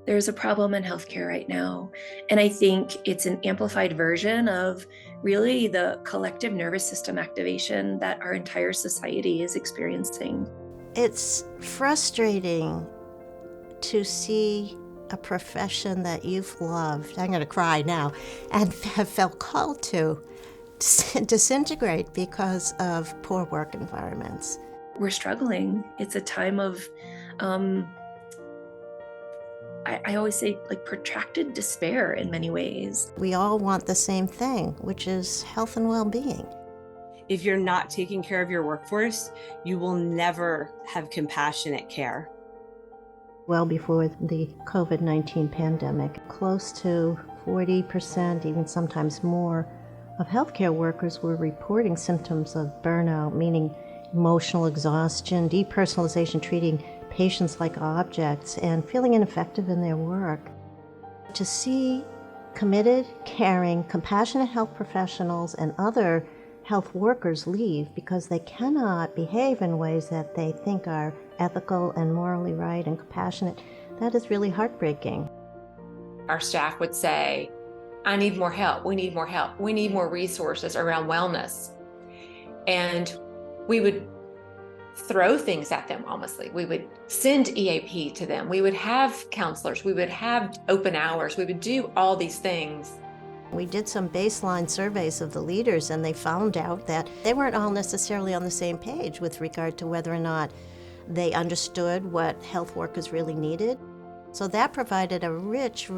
There's a problem in healthcare right now, and I think it's an amplified version of really the collective nervous system activation that our entire society is experiencing. It's frustrating to see a profession that you've loved, I'm going to cry now, and have felt called to disintegrate because of poor work environments. We're struggling. It's a time of, I always say, like, protracted despair in many ways. We all want the same thing, which is health and well-being. If you're not taking care of your workforce, you will never have compassionate care. Well before the COVID-19 pandemic, close to 40%, even sometimes more, of healthcare workers were reporting symptoms of burnout, meaning emotional exhaustion, depersonalization, treating patients like objects, and feeling ineffective in their work. To see committed, caring, compassionate health professionals and other health workers leave because they cannot behave in ways that they think are ethical and morally right and compassionate, that is really heartbreaking. Our staff would say, I need more help, we need more help, we need more resources around wellness. And we would throw things at them honestly. We would send EAP to them. We would have counselors. We would have open hours. We would do all these things. We did some baseline surveys of the leaders, and they found out that they weren't all necessarily on the same page with regard to whether or not they understood what health workers really needed. So that provided a rich,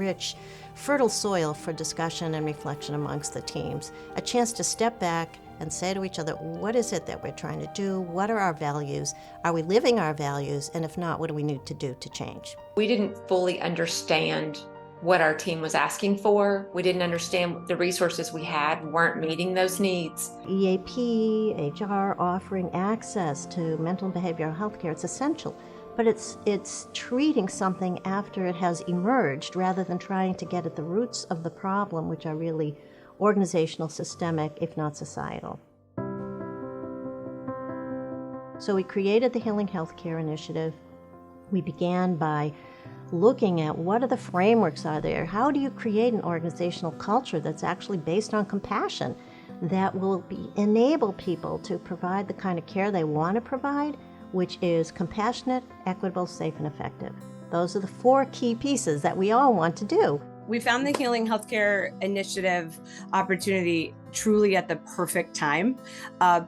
fertile soil for discussion and reflection amongst the teams, a chance to step back and say to each other, what is it that we're trying to do? What are our values? Are we living our values? And if not, what do we need to do to change? We didn't fully understand what our team was asking for. We didn't understand the resources we had weren't meeting those needs. EAP, HR offering access to mental and behavioral health care, it's essential. But it's treating something after it has emerged rather than trying to get at the roots of the problem, which are really organizational, systemic, if not societal. So we created the Healing Healthcare Initiative. We began by looking at what are the frameworks are there? How do you create an organizational culture that's actually based on compassion that will enable people to provide the kind of care they want to provide, which is compassionate, equitable, safe, and effective. Those are the 4 key pieces that we all want to do. We found the Healing Healthcare Initiative opportunity truly at the perfect time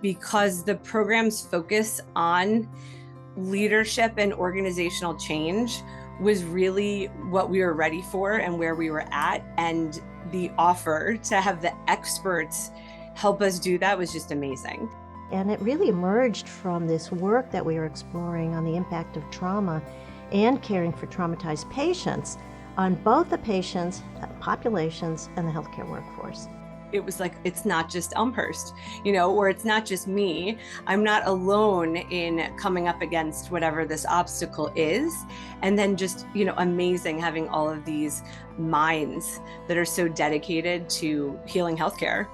because the program's focus on leadership and organizational change was really what we were ready for and where we were at. And the offer to have the experts help us do that was just amazing. And it really emerged from this work that we were exploring on the impact of trauma and caring for traumatized patients on both the patients, populations, and the healthcare workforce. It was like, it's not just Elmhurst, or it's not just me. I'm not alone in coming up against whatever this obstacle is. And then just, amazing having all of these minds that are so dedicated to healing healthcare.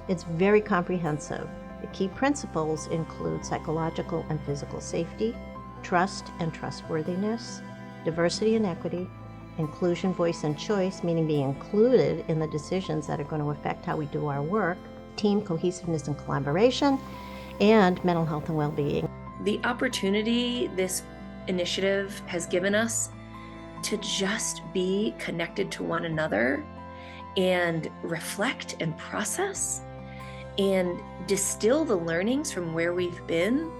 It's very comprehensive. The key principles include psychological and physical safety, trust and trustworthiness, diversity and equity, inclusion, voice, and choice, meaning being included in the decisions that are going to affect how we do our work, team cohesiveness and collaboration, and mental health and well-being. The opportunity this initiative has given us to just be connected to one another and reflect and process and distill the learnings from where we've been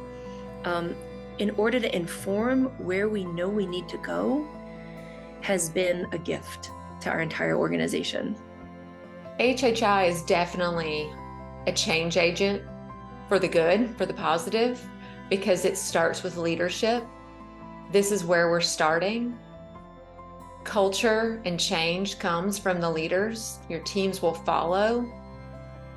in order to inform where we know we need to go has been a gift to our entire organization. HHI is definitely a change agent for the good, for the positive, because it starts with leadership. This is where we're starting. Culture and change comes from the leaders. Your teams will follow.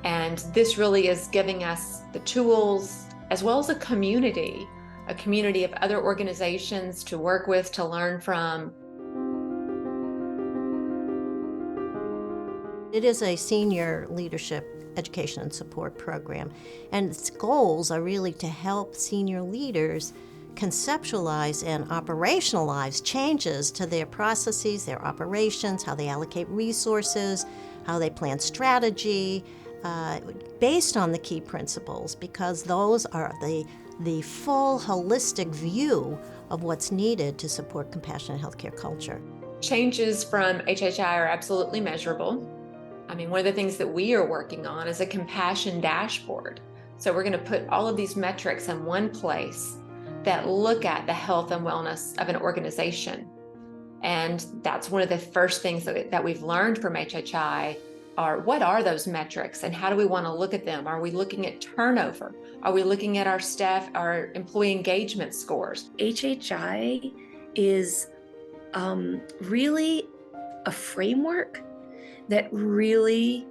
And this really is giving us the tools, as well as a community of other organizations to work with, to learn from. It is a senior leadership education and support program, and its goals are really to help senior leaders conceptualize and operationalize changes to their processes, their operations, how they allocate resources, how they plan strategy, based on the key principles, because those are the full holistic view of what's needed to support compassionate healthcare culture. Changes from HHI are absolutely measurable. I mean, one of the things that we are working on is a compassion dashboard. So we're going to put all of these metrics in one place that look at the health and wellness of an organization. And that's one of the first things that we've learned from HHI are, what are those metrics and how do we want to look at them? Are we looking at turnover? Are we looking at our staff, our employee engagement scores? HHI is really a framework that really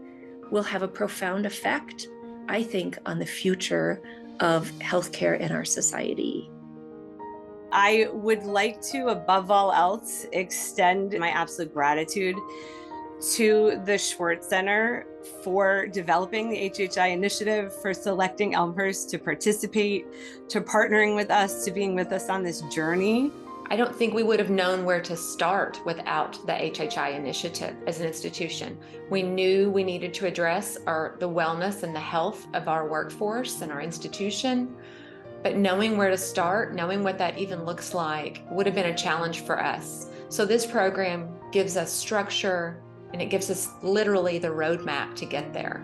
will have a profound effect, I think, on the future of healthcare in our society. I would like to, above all else, extend my absolute gratitude to the Schwartz Center for developing the HHI initiative, for selecting Elmhurst to participate, to partnering with us, to being with us on this journey. I don't think we would have known where to start without the HHI initiative as an institution. We knew we needed to address the wellness and the health of our workforce and our institution, but knowing where to start, knowing what that even looks like, would have been a challenge for us. So this program gives us structure, and it gives us literally the roadmap to get there.